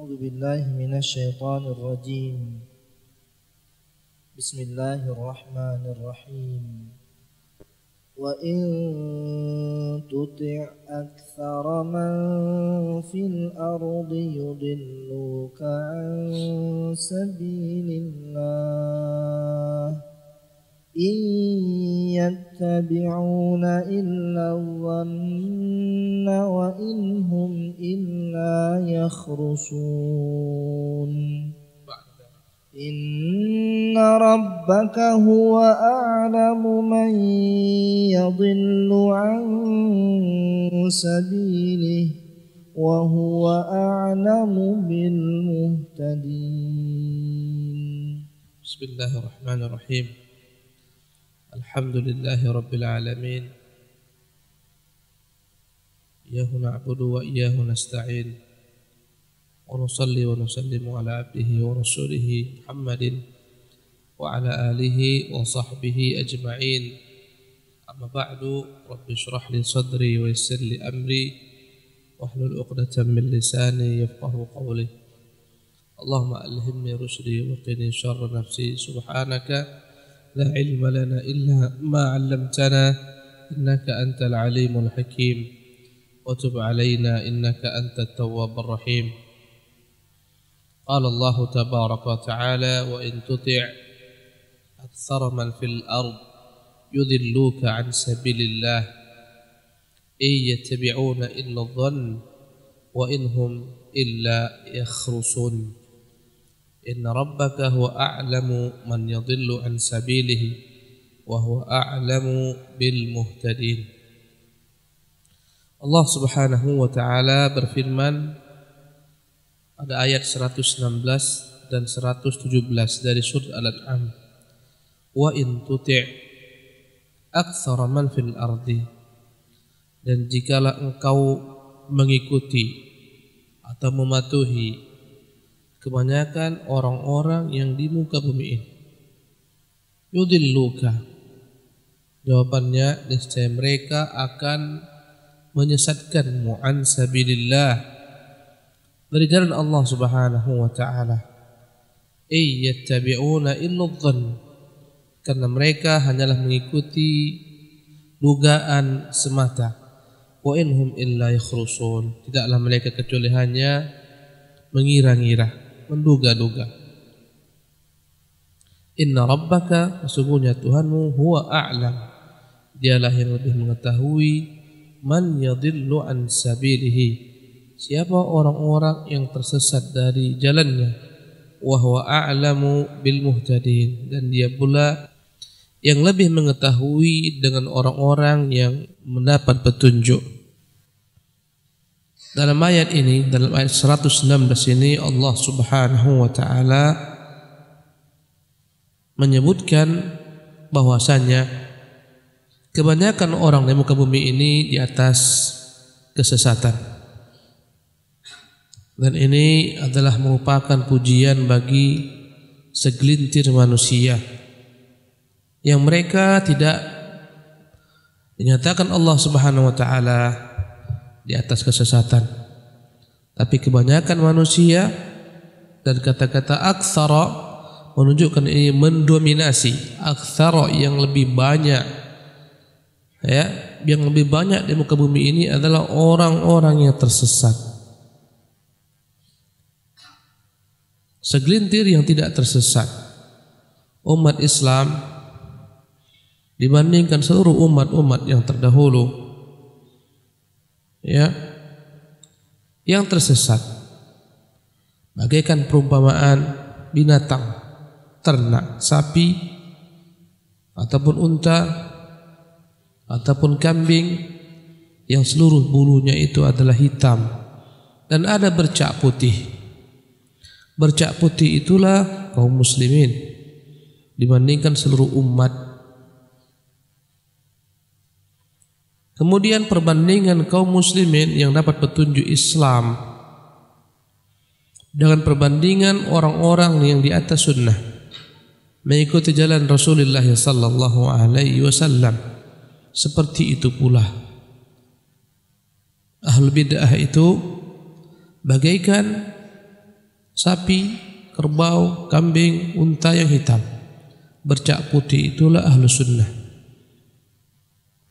أعوذ بالله من الشيطان الرجيم. بسم الله الرحمن الرحيم. وإن تطع أكثر من في الأرض يضلوك عن سبيل الله إن يتبعون إلا الظن وإن هم إلا يخرصون إن ربك هو أعلم من يضل عن سبيله وهو أعلم بالمهتدين. بسم الله الرحمن الرحيم. الحمد لله رب العالمين. إياه نعبد وإياه نستعين ونصلي ونسلم على عبده ورسوله محمد وعلى آله وصحبه أجمعين. أما بعد، رب اشرح لي صدري ويسر لي أمري واحلل عقدة من لساني يفقهوا قولي. اللهم ألهمني رشدي وقني شر نفسي. سبحانك لا علم لنا إلا ما علمتنا إنك أنت العليم الحكيم وتب علينا إنك أنت التواب الرحيم. قال الله تبارك وتعالى: وإن تطع أكثر من في الأرض يضلوك عن سبيل الله إن يتبعون إلا الظن وإن هم إلا يخرصون إن ربك هو أعلم من يضل عن سبيله وهو أعلم بالمهتدين. Allah Subhanahu wa taala berfirman pada ayat 116 dan 117 dari surat Al-An'am, wa in tuti' aktsara man fil ardi, dan jikalau engkau mengikuti atau mematuhi kebanyakan orang-orang yang di muka bumi ini, yudilluka, jawabannya niscaya mereka akan menyesatkanmu an sabilillah, dari jalan Allah Subhanahu wa taala. Yattabi'una illa dhann, karena mereka hanyalah mengikuti dugaan semata. Wa inhum illa yakhrusun, tidaklah mereka kecuali hanya mengira-ngira, menduga-duga. Inna rabbaka, sesungguhnya Tuhanmu, huwa a'lam, dialah yang lebih mengetahui, man yadillu an sabilihi, siapa orang-orang yang tersesat dari jalannya, wa huwa a'lamu bil muhtadin, dan dia pula yang lebih mengetahui dengan orang-orang yang mendapat petunjuk. Dalam ayat ini, dalam ayat 116 ini, Allah Subhanahu wa taala menyebutkan bahwasanya kebanyakan orang di muka bumi ini di atas kesesatan. Dan ini adalah merupakan pujian bagi segelintir manusia yang mereka tidak dinyatakan Allah Subhanahu wa taala di atas kesesatan, tapi kebanyakan manusia, dan kata-kata aktsara menunjukkan ini mendominasi. Aktsara yang lebih banyak, ya, yang lebih banyak di muka bumi ini adalah orang-orang yang tersesat. Segelintir yang tidak tersesat, umat Islam dibandingkan seluruh umat-umat yang terdahulu, ya, yang tersesat bagaikan perumpamaan binatang ternak, sapi ataupun unta ataupun kambing yang seluruh bulunya itu adalah hitam dan ada bercak putih. Bercak putih itulah kaum muslimin dibandingkan seluruh umat. Kemudian perbandingan kaum muslimin yang dapat petunjuk Islam dengan perbandingan orang-orang yang di atas sunnah, mengikuti jalan Rasulullah sallallahu alaihi wasallam, seperti itu pula ahlul bid'ah itu bagaikan sapi, kerbau, kambing, unta yang hitam, bercak putih, itulah ahlu sunnah.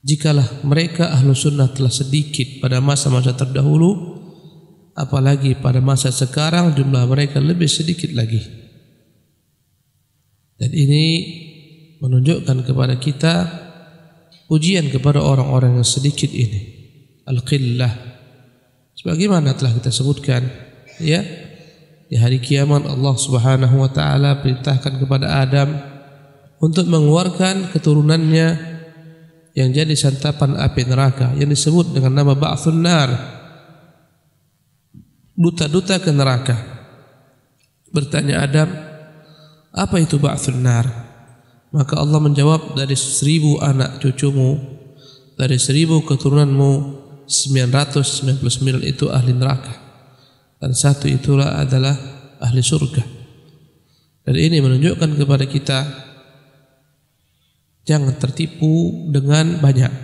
Jikalah mereka ahlu sunnah telah sedikit pada masa-masa terdahulu, apalagi pada masa sekarang jumlah mereka lebih sedikit lagi. Dan ini menunjukkan kepada kita ujian kepada orang-orang yang sedikit ini, al-qillah. Sebagaimana telah kita sebutkan, ya, di hari kiamat Allah Subhanahu wa taala perintahkan kepada Adam untuk mengeluarkan keturunannya yang jadi santapan api neraka, yang disebut dengan nama ba'thun nar, duta-duta ke neraka. Bertanya Adam, apa itu ba'thun nar? Maka Allah menjawab, dari 1000 anak cucumu, dari 1000 keturunanmu, 999 itu ahli neraka, dan 1 itulah adalah ahli surga. Dan ini menunjukkan kepada kita, jangan tertipu dengan banyak.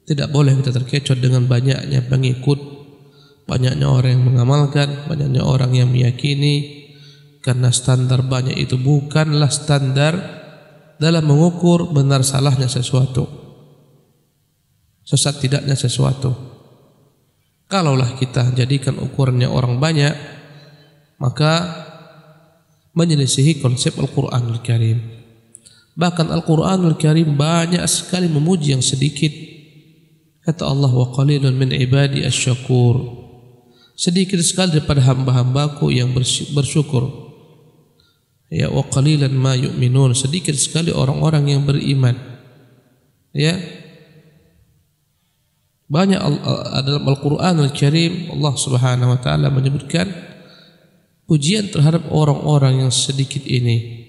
Tidak boleh kita terkecoh dengan banyaknya pengikut, banyaknya orang yang mengamalkan, banyaknya orang yang meyakini. Karena standar banyak itu bukanlah standar dalam mengukur benar salahnya sesuatu, sesat tidaknya sesuatu. Kalaulah kita jadikan ukurannya orang banyak, maka menyelisihi konsep Al-Quranul Karim. Bahkan Al-Quranul Karim banyak sekali memuji yang sedikit. Kata Allah, wa qalilun min ibadi asyakur, sedikit sekali daripada hamba-hambaku yang bersyukur. Ya, wa qalilan ma yu'minun, sedikit sekali orang-orang yang beriman. Ya, banyak dalam Al-Quranul Karim Allah Subhanahu wa taala menyebutkan pujian terhadap orang-orang yang sedikit ini.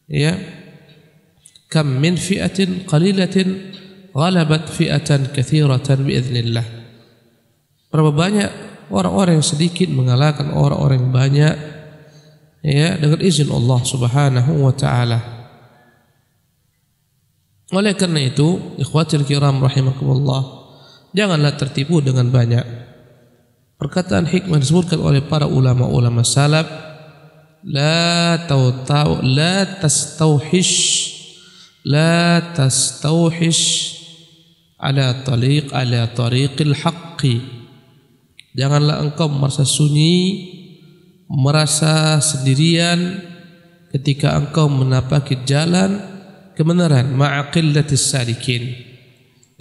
Ya, kam min fi'atin qalilatin ghalabat fi'atan katsiratan biiznillah. Berapa banyak orang-orang yang sedikit mengalahkan orang-orang yang banyak, ya, dengan izin Allah Subhanahu wa taala. Oleh karena itu, ikhwatil kiram rahimakumullah, janganlah tertipu dengan banyak. Perkataan hikmah disebutkan oleh para ulama-ulama salaf, la tastauhish ala tariqil haqqi. Janganlah engkau merasa sunyi, merasa sendirian ketika engkau menapaki jalan kebenaran, ma'aqillatis salikin,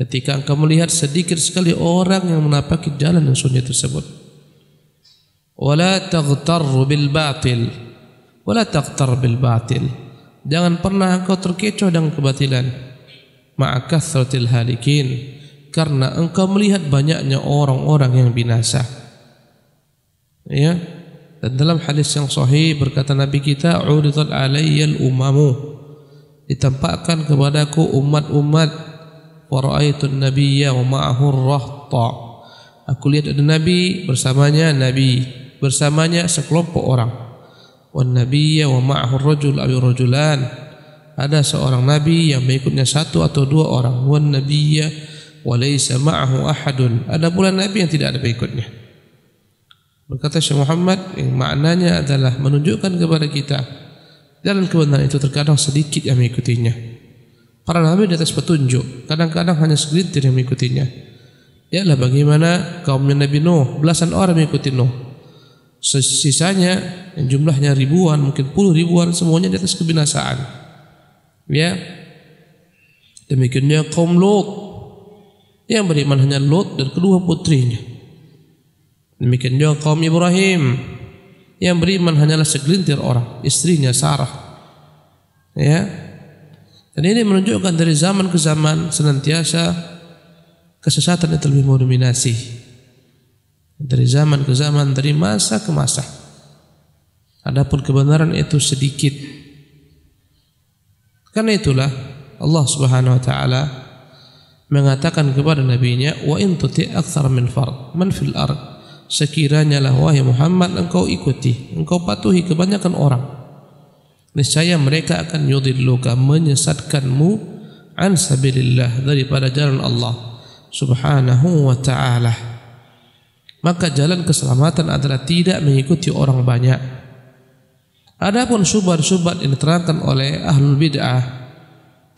ketika engkau melihat sedikit sekali orang yang menapaki jalan yang sunyi tersebut. Wala taghtarru bil batil, wala taghtar bil batil, jangan pernah engkau terkecoh dengan kebatilan, ma'akathratil halikin, karena engkau melihat banyaknya orang-orang yang binasa. Ya. Dan dalam hadis yang sahih berkata Nabi kita, uridat alayyal umamu, ditampakkan kepadaku umat-umat, wa ra'aitun nabiyya wa ma'ahu rahta, aku lihat ada nabi bersamanya sekelompok orang, wan nabiyya wa ma'ahu rajul aw rajulan, ada seorang nabi yang mengikutnya 1 atau 2 orang, wan nabiyya wa laysa ma'ahu ahadun, ada pula nabi yang tidak ada pengikutnya. Berkata Syekh Muhammad, yang maknanya adalah menunjukkan kepada kita jalan kebenaran itu terkadang sedikit yang mengikutinya. Para nabi di atas petunjuk, kadang-kadang hanya segelintir yang mengikutinya. Ialah bagaimana kaumnya Nabi Nuh, belasan orang mengikuti Nuh. Sisanya yang jumlahnya ribuan, mungkin puluh ribuan, semuanya di atas kebinasaan. Ya. Demikiannya kaum Lot, yang beriman hanya Lot dan kedua putrinya. Demikian juga kaum Ibrahim, yang beriman hanyalah segelintir orang, istrinya Sarah. Ya. Dan ini menunjukkan dari zaman ke zaman senantiasa kesesatan itu lebih mendominasi. Dari zaman ke zaman, dari masa ke masa. Adapun kebenaran itu sedikit. Karena itulah Allah Subhanahu wa taala mengatakan kepada nabinya, wa in tuti aktsar min fard man fil ard, sekiranya lah wahai Muhammad engkau ikuti, engkau patuhi kebanyakan orang, niscaya mereka akan yudilluka, menyesatkanmu, an sabilillah, daripada jalan Allah Subhanahu wa ta'ala. maka jalan keselamatan adalah tidak mengikuti orang banyak. Adapun syubhat-syubhat yang diterangkan oleh ahlul bid'ah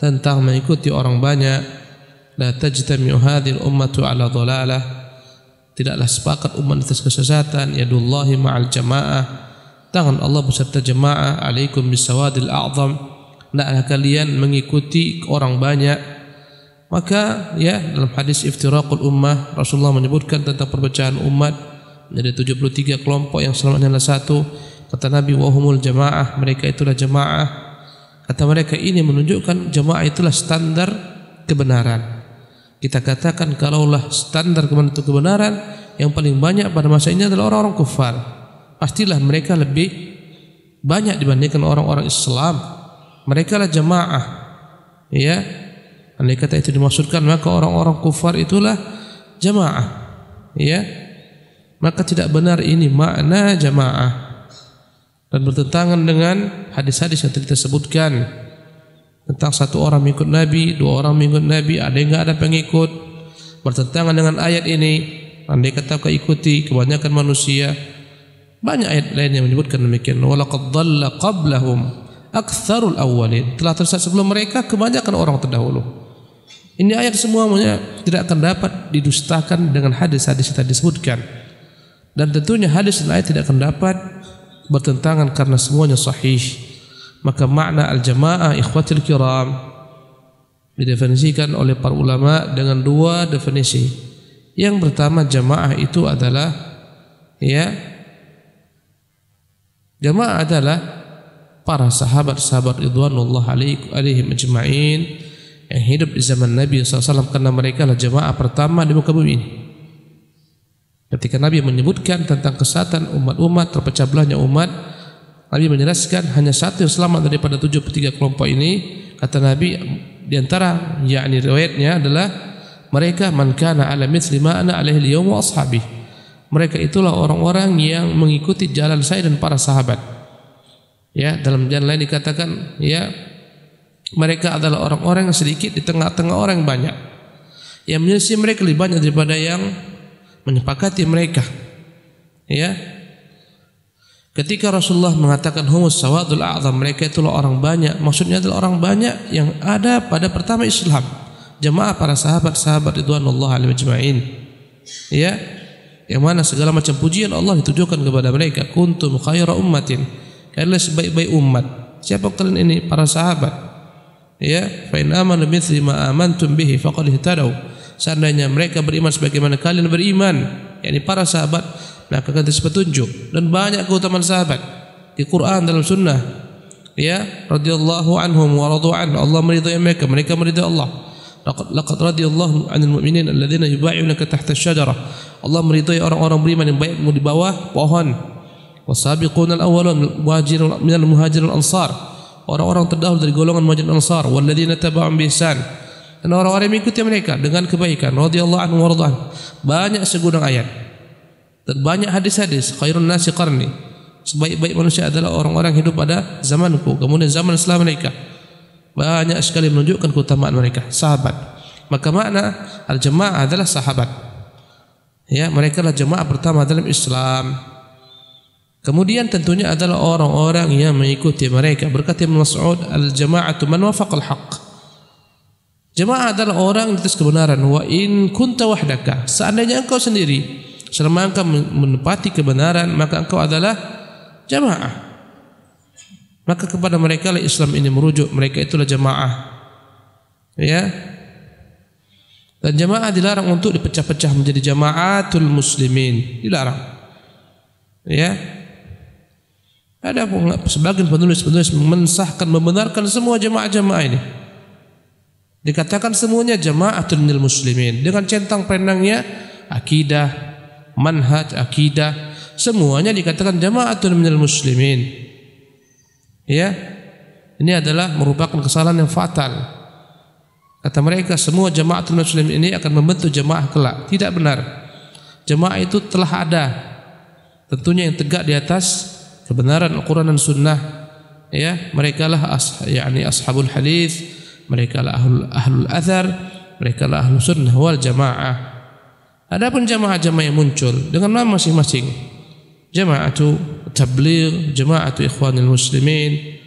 tentang mengikuti orang banyak, la tajtami'u hadhil ummatu ala dhalalah, tidaklah sepakat umat atas kesesatan, yadullahi ma'al jamaah, tangan Allah beserta jamaah, alaikum bisawadil a'zam, hendaklah kalian mengikuti orang banyak. Maka ya dalam hadis iftiraqul ummah, Rasulullah menyebutkan tentang perpecahan umat menjadi 73 kelompok yang selamanya adalah satu. Kata Nabi, wahumul jamaah, mereka itulah jamaah. Kata mereka ini menunjukkan jamaah itulah standar kebenaran. Kita katakan kalaulah standar kebenaran yang paling banyak pada masa ini adalah orang-orang kufar, pastilah mereka lebih banyak dibandingkan orang-orang Islam. Mereka lah jamaah. Ya, andai kata itu dimaksudkan, maka orang-orang kufar itulah jamaah. Ya, maka tidak benar ini makna jamaah, dan bertentangan dengan hadis-hadis yang kita sebutkan tentang satu orang mengikut Nabi, dua orang mengikut Nabi, ada yang enggak ada pengikut. Bertentangan dengan ayat ini, andai kata kau ikuti kebanyakan manusia. Banyak ayat lain yang menyebutkan demikian. Walaqad dhalla qablahum aktsarul awwalin, telah tersesat sebelum mereka kebanyakan orang terdahulu. Ini ayat semuanya tidak akan dapat didustakan dengan hadis-hadis yang tadi disebutkan. Dan tentunya hadis dan ayat tidak akan dapat bertentangan karena semuanya sahih. Maka makna al-jamaah ikhwatil kiram didefinisikan oleh para ulama dengan dua definisi. Yang pertama, jamaah itu adalah jamaah adalah para sahabat-sahabat ridwanullah alaihim ajma'in yang hidup di zaman Nabi SAW, karena mereka adalah jamaah pertama di muka bumi ini. Ketika Nabi menyebutkan tentang kesatuan umat-umat, terpecah belahnya umat, Nabi menjelaskan hanya satu yang selamat daripada 73 kelompok ini. Kata Nabi, diantara yakni riwayatnya adalah mereka man kana ala mithli ma ana alaihi al-yawm wa ashabi. Mereka itulah orang-orang yang mengikuti jalan saya dan para sahabat. Ya, dalam jalan lain dikatakan ya, mereka adalah orang-orang yang sedikit di tengah-tengah orang yang banyak. Yang menyelisih mereka lebih banyak daripada yang menyepakati mereka. Ya, ketika Rasulullah mengatakan humus sawadul a'zam, mereka itulah orang banyak, maksudnya adalah orang banyak yang ada pada pertama Islam, jamaah para sahabat-sahabat ridwanullah alaihim ajma'in. Ya, yang mana segala macam pujian Allah ditujukan kepada mereka. Kuntum khaira ummatin, kalian sebaik-baik umat. Siapa kalian ini? Para sahabat. Ya, fa in amanu mithli ma amantum bihi faqad ihtadaw. Seandainya mereka beriman sebagaimana kalian beriman, yakni para sahabat, maka akan petunjuk. Dan banyak keutamaan sahabat di Quran, dalam sunnah. Ya, radhiyallahu anhum wa radu an, Allah meridai mereka, mereka meridai Allah. Laqad radhiyallahu 'anil mu'minin alladzina yubay'unaka tahta asy-syajarah. Allah meridai orang-orang beriman yang baik di bawah pohon. Wasabiqunal awwalun minal muhajirin wal ansar, orang-orang terdahulu dari golongan muhajirin ansar, walladzina tabau'um bi ihsan, dan orang-orang yang mengikuti mereka dengan kebaikan, radhiyallahu anhu wa radwan. Banyak segudang ayat dan banyak hadis-hadis. Khairun nasi qarni, sebaik-baik manusia adalah orang-orang yang hidup pada zamanku, kemudian zaman setelah mereka. Banyak sekali menunjukkan keutamaan mereka, sahabat. Maka makna al-jamaah adalah sahabat. Ya, mereka adalah jamaah pertama dalam Islam. Kemudian tentunya adalah orang-orang yang mengikuti mereka. Berkata Ibnu Mas'ud, al-jama'atu man wafaqal haqq. Jamaah adalah orang di atas kebenaran. Wa in kunta wahdaka, seandainya engkau sendiri, selama engkau menepati kebenaran, maka engkau adalah jamaah. Maka kepada mereka lah Islam ini merujuk. Mereka itulah jamaah. Ya. Dan jamaah dilarang untuk dipecah-pecah menjadi jamaatul muslimin, dilarang. Ya. Ada sebagian penulis mensahkan, membenarkan semua jamaah-jamaah ini. Dikatakan semuanya jamaatul muslimin dengan centang pendangnya akidah, manhaj akidah, semuanya dikatakan jamaatul muslimin. Ya, ini adalah merupakan kesalahan yang fatal. Kata mereka semua jamaatul muslimin ini akan membentuk jamaah kelak. Tidak benar. Jamaah itu telah ada, tentunya yang tegak di atas kebenaran Al-Quran dan Sunnah. Ya, mereka lah ashabul hadis, mereka lah ahlul athar, mereka lah ahlus sunnah wal jamaah. Adapun jamaah-jamaah yang muncul dengan nama masing-masing, Jama'atu Tabligh, Jama'atu Ikhwanul Muslimin,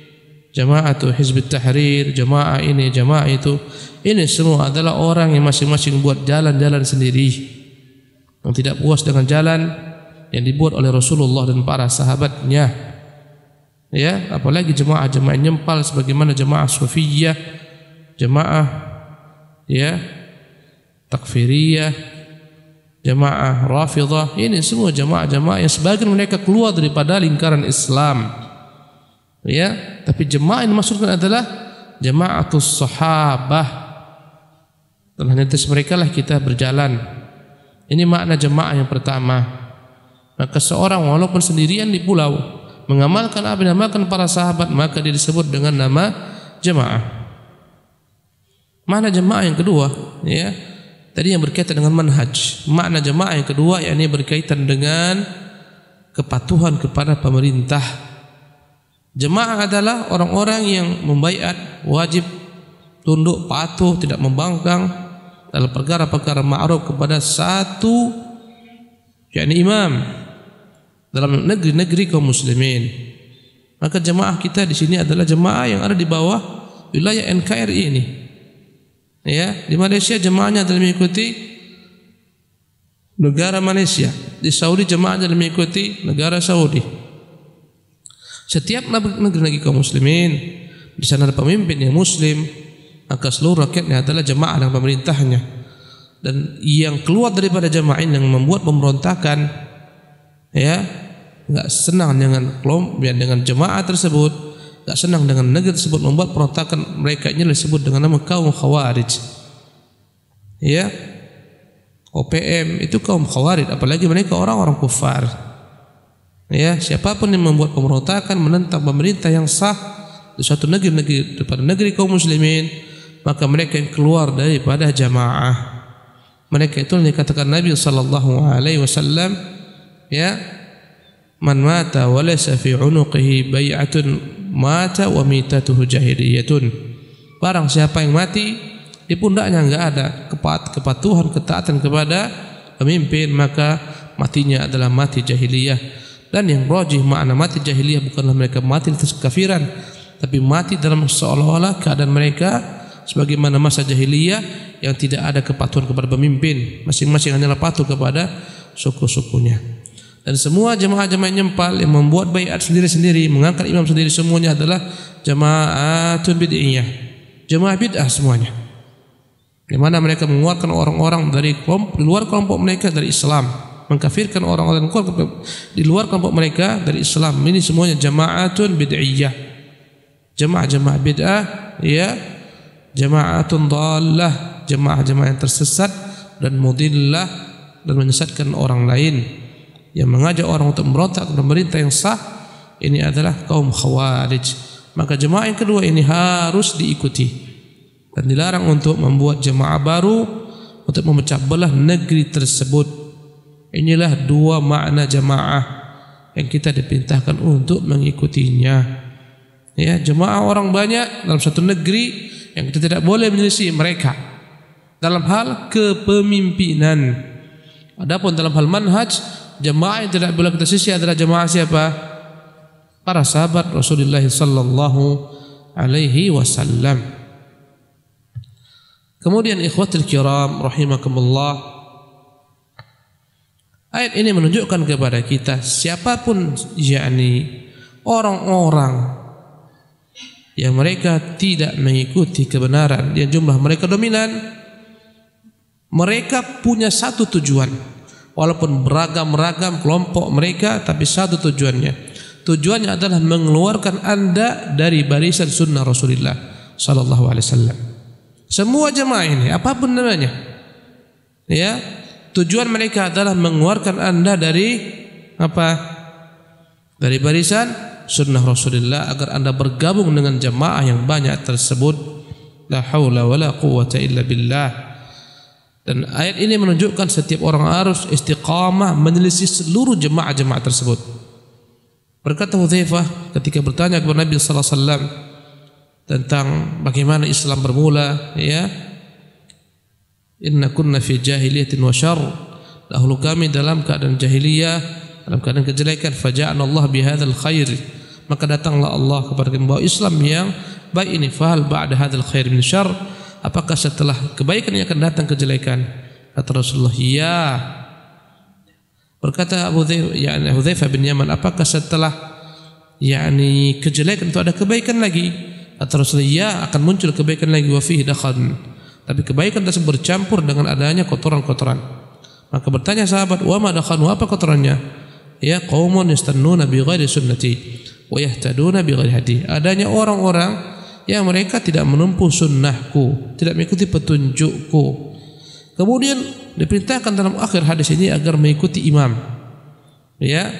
Jama'atu Hizbut Tahrir, jamaah ini, jamaah itu, ini semua adalah orang yang masing-masing buat jalan-jalan sendiri, yang tidak puas dengan jalan yang dibuat oleh Rasulullah dan para sahabatnya. Ya, apalagi jemaah-jemaah nyempal sebagaimana jemaah Sufiyah, jemaah ya Takfiriyah, jemaah Rafidhah. Ini semua jemaah-jemaah yang sebagian mereka keluar daripada lingkaran Islam. Ya, tapi jemaah yang dimaksudkan adalah Jama'atus Sahabah. Dan hanya atas mereka lah kita berjalan. Ini makna jemaah yang pertama. Maka seorang walaupun sendirian di pulau mengamalkan apa yang diamalkan para sahabat, maka dia disebut dengan nama jemaah. Makna jemaah yang kedua, ya, tadi yang berkaitan dengan manhaj. Makna jemaah yang kedua yakni berkaitan dengan kepatuhan kepada pemerintah. Jemaah adalah orang-orang yang membaiat, wajib tunduk patuh, tidak membangkang dalam perkara-perkara ma'ruf kepada satu yakni imam dalam negeri-negeri kaum muslimin. Maka jemaah kita di sini adalah jemaah yang ada di bawah wilayah NKRI ini. Ya, di Malaysia jemaahnya adalah mengikuti negara Malaysia, di Saudi jemaahnya adalah mengikuti negara Saudi. Setiap negeri-negeri kaum muslimin di sana ada pemimpin yang muslim, maka seluruh rakyatnya adalah jemaah dan pemerintahnya. Dan yang keluar daripada jemaah ini yang membuat pemberontakan, ya, enggak senang dengan kelompok, dengan jemaah tersebut, enggak senang dengan negeri tersebut, membuat pemberontakan, mereka ini disebut dengan nama kaum Khawarij. Ya, OPM itu kaum Khawarij, apalagi mereka orang-orang kufar. Ya, siapapun yang membuat pemberontakan menentang pemerintah yang sah di suatu negeri daripada negeri kaum muslimin, maka mereka yang keluar daripada jamaah. Mereka itu yang dikatakan Nabi sallallahu alaihi wasallam, ya, man mata wa laysa fi unuqihi bai'atun mata wa mitatuhu jahiliyatun. Barang siapa yang mati di pundaknya enggak ada kepatuhan, ketaatan kepada pemimpin, maka matinya adalah mati jahiliyah. Dan yang rajih makna mati jahiliyah bukanlah mereka mati atas kekafiran, tapi mati dalam seolah-olah keadaan mereka sebagaimana masa jahiliyah yang tidak ada kepatuhan kepada pemimpin, masing-masing hanyalah patuh kepada suku-sukunya. Dan semua jemaah-jemaah nyempal yang membuat baiat sendiri-sendiri, mengangkat imam sendiri, semuanya adalah jamaatun bid'iyah, jemaah bid'ah semuanya, di mana mereka mengeluarkan orang-orang dari kelompok, di luar kelompok mereka dari Islam, mengkafirkan orang-orang di luar kelompok mereka dari Islam. Ini semuanya jamaatun bid'iyah, jamaah-jamaah bid'ah, ya, jamaatun dhallah, jamaah-jamaah yang tersesat dan mudillah dan menyesatkan orang lain, yang mengajak orang untuk memberontak kepada pemerintah yang sah. Ini adalah kaum Khawarij. Maka jemaah yang kedua ini harus diikuti dan dilarang untuk membuat jemaah baru untuk memecah belah negeri tersebut. Inilah dua makna jemaah yang kita diperintahkan untuk mengikutinya. Ya, jemaah orang banyak dalam satu negeri yang kita tidak boleh menyelisih mereka dalam hal kepemimpinan. Adapun dalam hal manhaj, jemaah yang tidak boleh kita selisih adalah jemaah siapa? Para sahabat Rasulullah sallallahu alaihi wasallam. Kemudian ikhwatul kiram rahimakumullah, ayat ini menunjukkan kepada kita siapapun yakni orang-orang yang mereka tidak mengikuti kebenaran, yang jumlah mereka dominan, mereka punya satu tujuan. Walaupun beragam-ragam kelompok mereka, tapi satu tujuannya. Tujuannya adalah mengeluarkan Anda dari barisan sunnah Rasulullah sallallahu alaihi wasallam. Semua jemaah ini, apapun namanya, ya, tujuan mereka adalah mengeluarkan Anda dari apa? Dari barisan sunnah Rasulullah agar Anda bergabung dengan jemaah yang banyak tersebut. La haula wala quwwata illa billah. Dan ayat ini menunjukkan setiap orang harus istiqamah menyelisih seluruh jemaah-jemaah tersebut. Berkata Hudzaifah ketika bertanya kepada Nabi sallallahu alaihi wasallam tentang bagaimana Islam bermula, ya, inna kunna fi jahiliyatin wa syarr, dahulu kami dalam keadaan jahiliyah, dalam keadaan kejelekan, faja'ana Allah bihadzal khair, maka datanglah Allah kepada kami membawa Islam yang baik ini. Fahal ba'da hadzal khair min syarr, apakah setelah kebaikan yang akan datang kejelekan? Kata Rasulullah, ya. Berkata Hudzaifah bin Yaman, apakah setelah kejelekan itu ada kebaikan lagi? Kata Rasulullah, ya, akan muncul kebaikan lagi, wa fihi dakhan, tapi kebaikan tersebut bercampur dengan adanya kotoran-kotoran. Maka bertanya sahabat, wa ma dakhanu, apa kotorannya? Ya, qaumun yastannuna bi ghairi sunnati wa yahtaduna bi ghairi hadi, adanya orang-orang yang mereka tidak menempuh sunnahku, tidak mengikuti petunjukku. Kemudian diperintahkan dalam akhir hadis ini agar mengikuti imam, ya,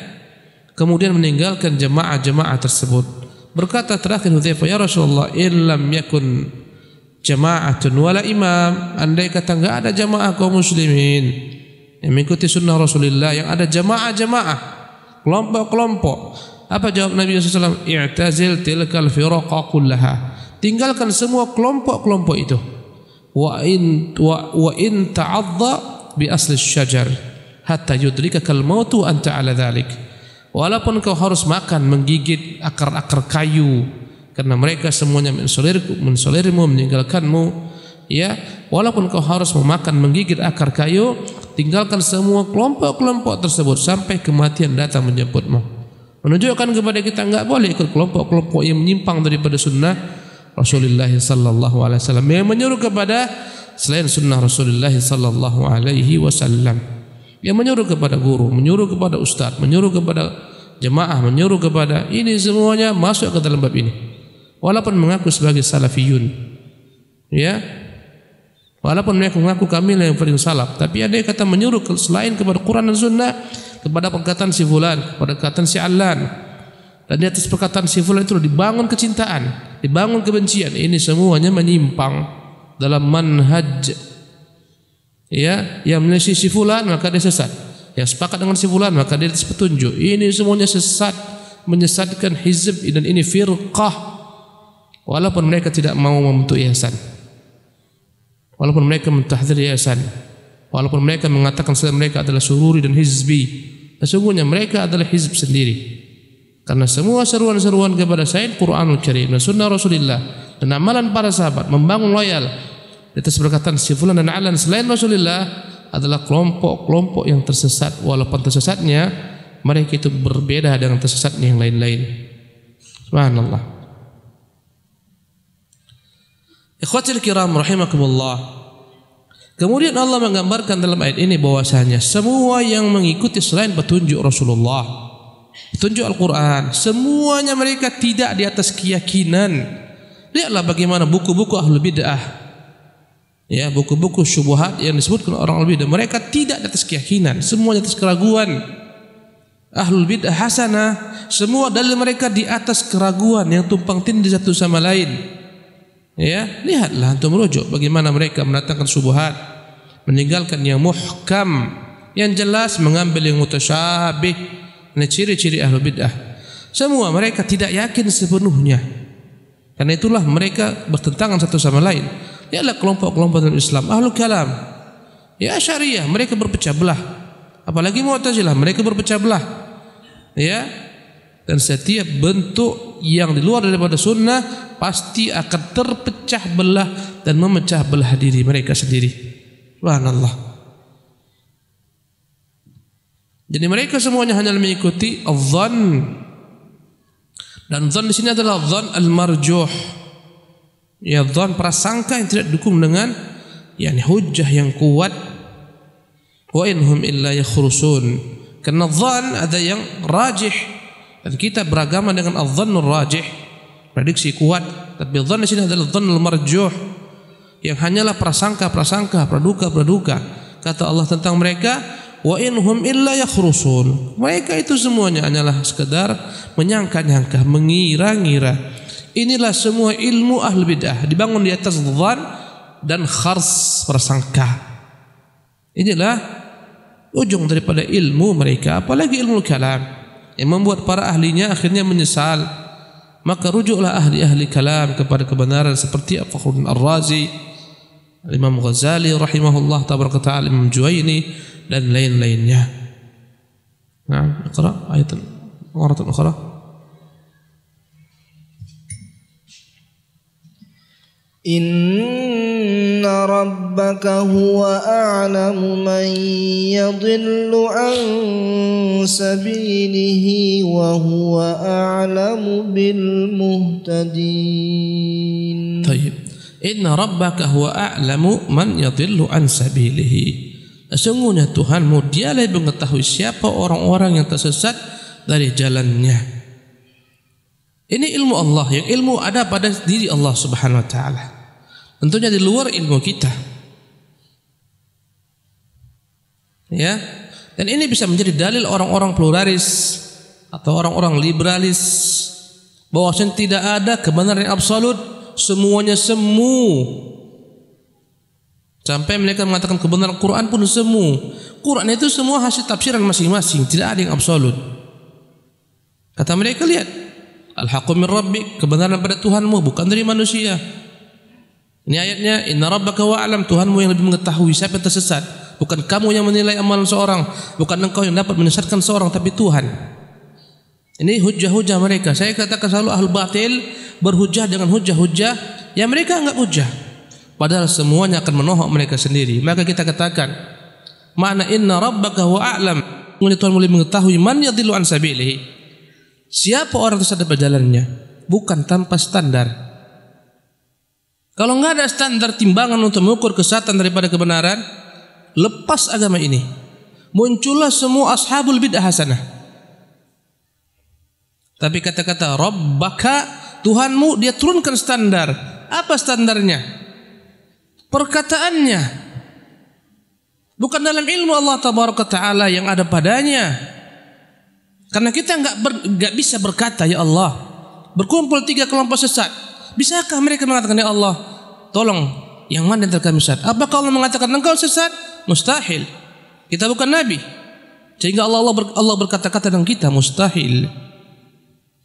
kemudian meninggalkan jamaah-jamaah tersebut. Berkata terakhir Hudzaifah, ya Rasulullah, illam yakun jama'atun wala imam, andai kata enggak ada jamaah kaum muslimin yang mengikuti sunnah Rasulullah, yang ada jamaah-jamaah, kelompok-kelompok, apa jawab Nabi SAW? I'tazil tilkal firaqa kullaha, tinggalkan semua kelompok-kelompok itu. Wa in ta'adda bi asli syajar hatta yudrikakal mautu anta ala dhalik, walaupun kau harus makan menggigit akar-akar kayu karena mereka semuanya mensolirimu, meninggalkanmu, ya, walaupun kau harus memakan menggigit akar kayu, tinggalkan semua kelompok-kelompok tersebut sampai kematian datang menjemputmu. Menunjukkan kepada kita enggak boleh ikut kelompok-kelompok yang menyimpang daripada sunnah Rasulullah sallallahu alaihi wasallam, yang menyuruh kepada selain sunnah Rasulullah sallallahu alaihi wasallam, yang menyuruh kepada guru, menyuruh kepada ustaz, menyuruh kepada jemaah, menyuruh kepada ini, semuanya masuk ke dalam bab ini. Walaupun mengaku sebagai salafiyun, ya, walaupun mereka mengaku kami yang paling salaf, tapi ada yang kata menyuruh selain kepada Quran dan Sunnah, kepada perkataan si fulan, kepada perkataan si alan, dan di atas perkataan si fulan itu dibangun kecintaan, dibangun kebencian. Ini semuanya menyimpang dalam manhaj, ya, yang menyelisih si fulan maka dia sesat, yang sepakat dengan si fulan maka dia atas petunjuk. Ini semuanya sesat, menyesatkan hizb, dan ini firqah. Walaupun mereka tidak mau membentuk yayasan, walaupun mereka mentahdzir yayasan, walaupun mereka mengatakan mereka adalah sururi dan hizbi, sesungguhnya mereka adalah hizb sendiri. Karena semua seruan-seruan kepada Sayyid Quranul Karim dan sunnah Rasulullah dan amalan para sahabat membangun loyal di atas perkataan si fulan dan alan selain Rasulullah adalah kelompok-kelompok yang tersesat, walaupun tersesatnya mereka itu berbeda dengan tersesatnya yang lain-lain. Subhanallah. Ikhwatul kiram rahimakumullah. Kemudian Allah menggambarkan dalam ayat ini bahwasanya semua yang mengikuti selain petunjuk Rasulullah, petunjuk Al-Quran, semuanya mereka tidak di atas keyakinan. Lihatlah bagaimana buku-buku ahlul bid'ah, ya, buku-buku syubhat yang disebutkan orang ahlul bid'ah, mereka tidak di atas keyakinan, semuanya di atas keraguan. Ahlul bid'ah hasanah, semua dalil mereka di atas keraguan yang tumpang tindih satu sama lain. Ya, lihatlah antum merujuk bagaimana mereka mendatangkan syubhat, meninggalkan yang muhkam, yang jelas, mengambil yang mutasyabih. Ini ciri-ciri ahlul bid'ah. Semua mereka tidak yakin sepenuhnya. Karena itulah mereka bertentangan satu sama lain. Lihatlah kelompok-kelompok dalam Islam, ahlul kalam, ya, Asy'ariyah, mereka berpecah belah. Apalagi Mu'tazilah, mereka berpecah belah. Ya, dan setiap bentuk yang di luar daripada sunnah pasti akan terpecah belah dan memecah belah diri mereka sendiri. Subhanallah. Jadi mereka semuanya hanya mengikuti adh-dhann, dan dhann di sini adalah dhann al-marjuh, ya, dhann prasangka yang tidak didukung dengan hujjah yang kuat. Wa inhum illa yakhrusun, karena dhann ada yang rajih, dan kita beragama dengan adh-dhannur rajih, prediksi kuat. Tapi dhann di sini adalah dhann al-marjuh, yang hanyalah prasangka-prasangka, praduga-praduga. Kata Allah tentang mereka, wa inhum illa yakhrusun, mereka itu semuanya hanyalah sekedar menyangka-nyangka, mengira-ngira. Inilah semua ilmu ahli bid'ah, dibangun di atas dhann dan khars, prasangka. Inilah ujung daripada ilmu mereka, apalagi ilmu kalam yang membuat para ahlinya akhirnya menyesal. Maka rujuklah ahli-ahli kalam kepada kebenaran seperti Fakhruddin Ar-Razi, Imam Ghazali rahimahullah tabaraka ta'ala, Imam Juwaini, dan lain-lainnya. Nah, Iqra ayat al-Iqra. Inna rabbaka huwa a'lamu man yadhillu an sabilihi wa huwa a'lamu bil muhtadin. Baik. Inna rabbaka huwa a'lamu man yadhillu an sabilihi. Sesungguhnya Tuhanmu dialah yang mengetahui siapa orang-orang yang tersesat dari jalannya. Ini ilmu Allah, yang ilmu ada pada diri Allah Subhanahu wa taala. Tentunya di luar ilmu kita. Ya. Dan ini bisa menjadi dalil orang-orang pluralis atau orang-orang liberalis bahwasanya tidak ada kebenaran yang absolut, semuanya semu. Sampai mereka mengatakan kebenaran Quran pun semu. Quran itu semua hasil tafsiran masing-masing, tidak ada yang absolut. Kata mereka, lihat, al-haqqu min rabbik, kebenaran pada Tuhanmu, bukan dari manusia. Ini ayatnya, inna rabbaka wa'alam, Tuhanmu yang lebih mengetahui siapa yang tersesat. Bukan kamu yang menilai amalan seorang, bukan engkau yang dapat menyesatkan seorang, tapi Tuhan. Ini hujah-hujah mereka. Saya katakan selalu ahlul batil berhujah dengan hujah-hujah yang mereka anggap hujah, padahal semuanya akan menohok mereka sendiri. Maka kita katakan, makna inna rabbaka wa'alam, Tuhanmu lebih mengetahui man yadhillu an sabilihi, siapa orang tersesat dari jalannya, bukan tanpa standar. Kalau nggak ada standar timbangan untuk mengukur kesesatan daripada kebenaran, lepas agama ini, muncullah semua ashabul bid'ah hasanah. Tapi kata-kata Rabbaka, Tuhanmu, dia turunkan standar. Apa standarnya? Perkataannya, bukan dalam ilmu Allah Tabaraka Ta'ala yang ada padanya. Karena kita nggak bisa berkata, ya Allah, berkumpul 3 kelompok sesat, bisakah mereka mengatakan, ya Allah, tolong yang mana yang kami sesat? Apakah Allah mengatakan engkau sesat? Mustahil. Kita bukan nabi, sehingga Allah berkata-kata dengan kita, mustahil.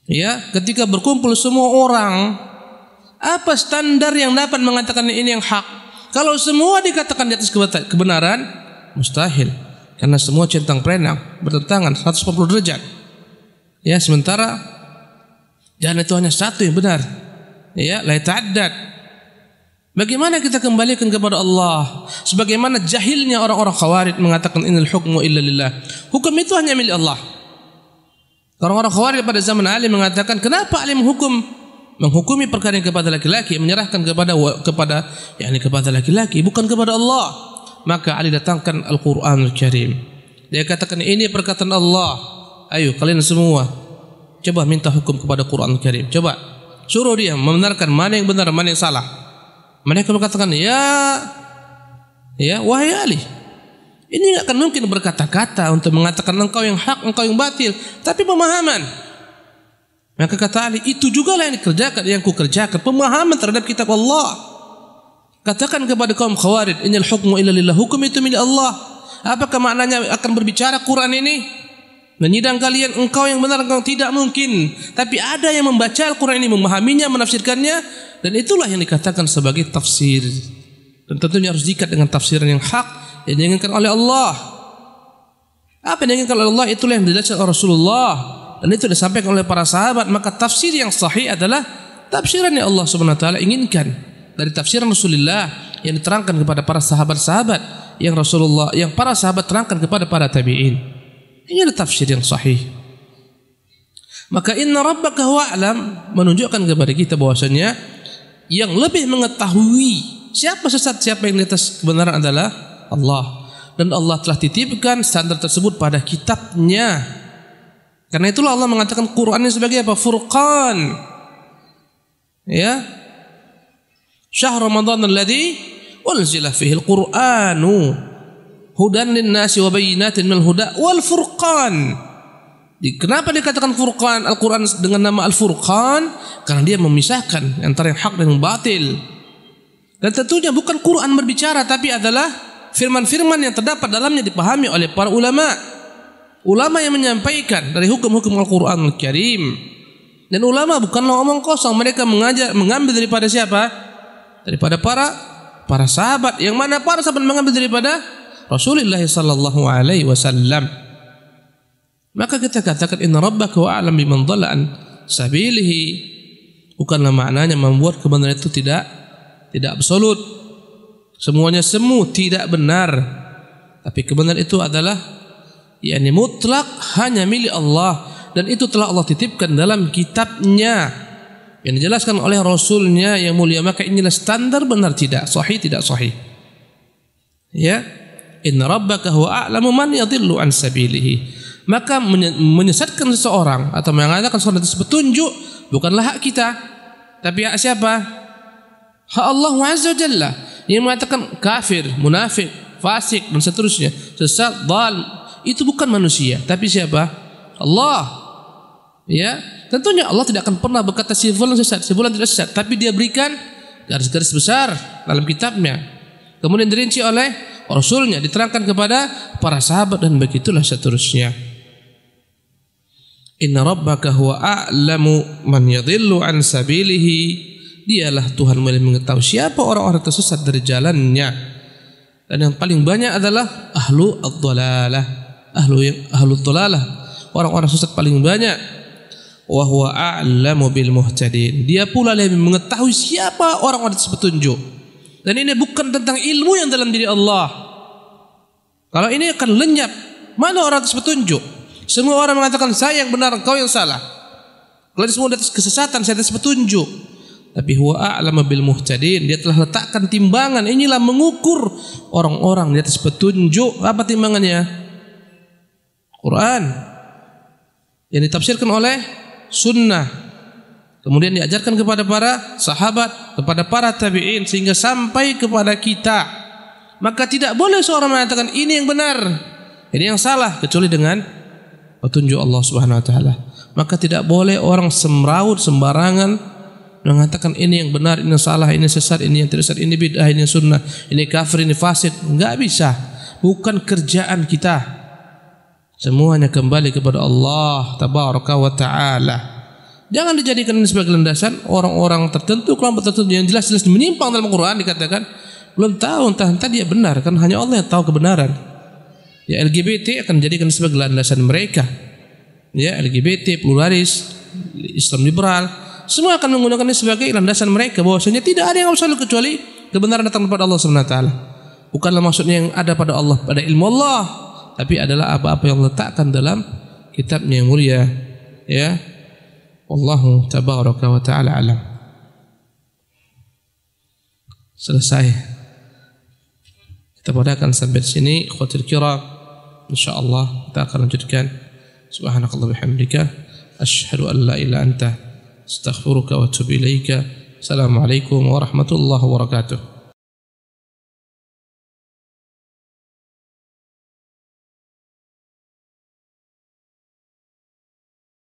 Ya, ketika berkumpul semua orang, apa standar yang dapat mengatakan ini yang hak? Kalau semua dikatakan di atas kebenaran, mustahil. Karena semua centang perenang, bertentangan 140 derajat. Ya, sementara jalan itu hanya satu yang benar. Ya, la ta'addad. Bagaimana kita kembalikan kepada Allah? Sebagaimana jahilnya orang-orang Khawarij mengatakan innal hukmu illa lillah. Hukum itu hanya milik Allah. Orang-orang Khawarij pada zaman Ali mengatakan, kenapa Ali menghukumi perkara yang kepada laki-laki, menyerahkan kepada laki-laki, bukan kepada Allah? Maka Ali datangkan Al-Qur'anul Karim. Dia katakan, ini perkataan Allah. Ayo kalian semua coba minta hukum kepada Qur'anul Karim. Coba suruh dia membenarkan mana yang benar, mana yang salah. Mereka berkatakan, ya wahai Ali, ini tidak akan mungkin berkata-kata untuk mengatakan engkau yang hak, engkau yang batil, tapi pemahaman. Maka kata Ali, itu juga lah yang dikerjakan, yang kukerjakan, pemahaman terhadap kitab Allah. Katakan kepada kaum Khawarij, innal hukmu illa lillah, hukum itu milik Allah. Apakah maknanya akan berbicara Quran ini? Menyidang kalian, engkau yang benar, engkau tidak mungkin. Tapi ada yang membaca Al-Quran ini, memahaminya, menafsirkannya, dan itulah yang dikatakan sebagai tafsir. Dan tentunya harus diikat dengan tafsiran yang hak, yang diinginkan oleh Allah. Apa yang diinginkan oleh Allah, itulah yang dijelaskan oleh Rasulullah, dan itu disampaikan oleh para sahabat. Maka tafsir yang sahih adalah tafsiran yang Allah Subhanahu wa taala inginkan dari tafsiran Rasulullah yang diterangkan kepada para sahabat-sahabat, yang para sahabat terangkan kepada para tabi'in. Ini adalah tafsir yang sahih. Maka inna rabbaka huwa a'lam menunjukkan kepada kita bahwasanya yang lebih mengetahui siapa sesat, siapa yang di atas kebenaran adalah Allah. Dan Allah telah titipkan standar tersebut pada kitabnya. Karena itulah Allah mengatakan Quran ini sebagai apa? Furqan. Ya. Syahr Ramadan alladzi unzila fihi al-Qur'anu hudan lin-nasi wa bayyinatin minal huda wal furqan. Kenapa dikatakan Furqan Al-Quran dengan nama Al-Furqan? Karena dia memisahkan antara yang hak dan yang batil. Dan tentunya bukan Quran berbicara, tapi adalah firman-firman yang terdapat dalamnya dipahami oleh para ulama. Ulama yang menyampaikan dari hukum-hukum Al-Quran Al-Karim. Dan ulama bukanlah omong kosong, mereka mengambil daripada siapa? Daripada para sahabat. Yang mana para sahabat mengambil daripada Rasulullah sallallahu alaihi wasallam. Maka kita katakan inna rabbaka huwa a'lam biman dhalla an sabilihi, bukanlah maknanya membuat kebenaran itu tidak absolut. Semuanya semu tidak benar. Tapi kebenaran itu adalah yakni mutlak, hanya milik Allah, dan itu telah Allah titipkan dalam kitabnya yang dijelaskan oleh Rasulnya yang mulia. Maka inilah standar benar tidak sahih, tidak sahih. Ya, inna rabbaka huwa a'lamu man yadhillu an sabilihi. Maka menyesatkan seseorang atau mengatakan seseorang itu petunjuk bukanlah hak kita, tapi hak siapa? Hak Allah Azza wa Jalla yang mengatakan kafir, munafik, fasik dan seterusnya, sesat, dhal, itu bukan manusia, tapi siapa? Allah. Ya, tentunya Allah tidak akan pernah berkata si fulan sesat, si fulan tidak sesat, tapi dia berikan garis-garis besar dalam kitabnya. Kemudian dirinci oleh Rasulnya, diterangkan kepada para sahabat dan begitulah seterusnya. Inna rabbaka huwa a'lamu man yadhillu an sabilihi. Dialah Tuhan yang mengetahui siapa orang-orang tersesat dari jalannya. Dan yang paling banyak adalah ahlu ad-dhalalah, ahlu dhalalah, orang-orang sesat paling banyak. Wa huwa a'lamu bil muhtadin. Dia pula yang mengetahui siapa orang-orang petunjuk. Dan ini bukan tentang ilmu yang dalam diri Allah. Kalau ini akan lenyap, mana orang petunjuk? Semua orang mengatakan saya yang benar, engkau yang salah. Kalian semua di atas kesesatan, saya di atas petunjuk. Tapi huwa a'lamu bil muhtadin. Dia telah letakkan timbangan. Inilah mengukur orang-orang di atas petunjuk. Apa timbangannya? Quran yang ditafsirkan oleh sunnah, kemudian diajarkan kepada para sahabat, kepada para tabi'in, sehingga sampai kepada kita. Maka tidak boleh seorang mengatakan ini yang benar, ini yang salah, kecuali dengan petunjuk Allah Subhanahu wa taala. Maka tidak boleh orang semraut sembarangan mengatakan ini yang benar, ini yang salah, ini sesat, ini yang tidak sesat, ini bid'ah, ini sunnah, ini kafir, ini fasid. Enggak bisa. Bukan kerjaan kita. Semuanya kembali kepada Allah tabaraka wa taala. Jangan dijadikan ini sebagai landasan orang-orang tertentu, kelompok tertentu yang jelas-jelas menyimpang dalam Quran dikatakan belum tahu entah dia benar, kan hanya Allah yang tahu kebenaran. Ya, LGBT akan dijadikan sebagai landasan mereka. Ya, LGBT, pluralis, Islam liberal, semua akan menggunakannya sebagai landasan mereka, bahwasanya tidak ada yang absolut kecuali kebenaran datang kepada Allah Subhanahu wa taala. Bukanlah maksudnya yang ada pada Allah, pada ilmu Allah, tapi adalah apa-apa yang letakkan dalam kitabnya yang mulia. Ya, wallahu tabaraka wa taala alam. Selesai. Kita padakan sampai sini, ikhwatul kiram. Insyaallah kita akan lanjutkan. Subhanakallah bihamdika asyhadu an la ilaha illa anta astaghfiruka wa atubu ilaika. Assalamualaikum warahmatullahi wabarakatuh.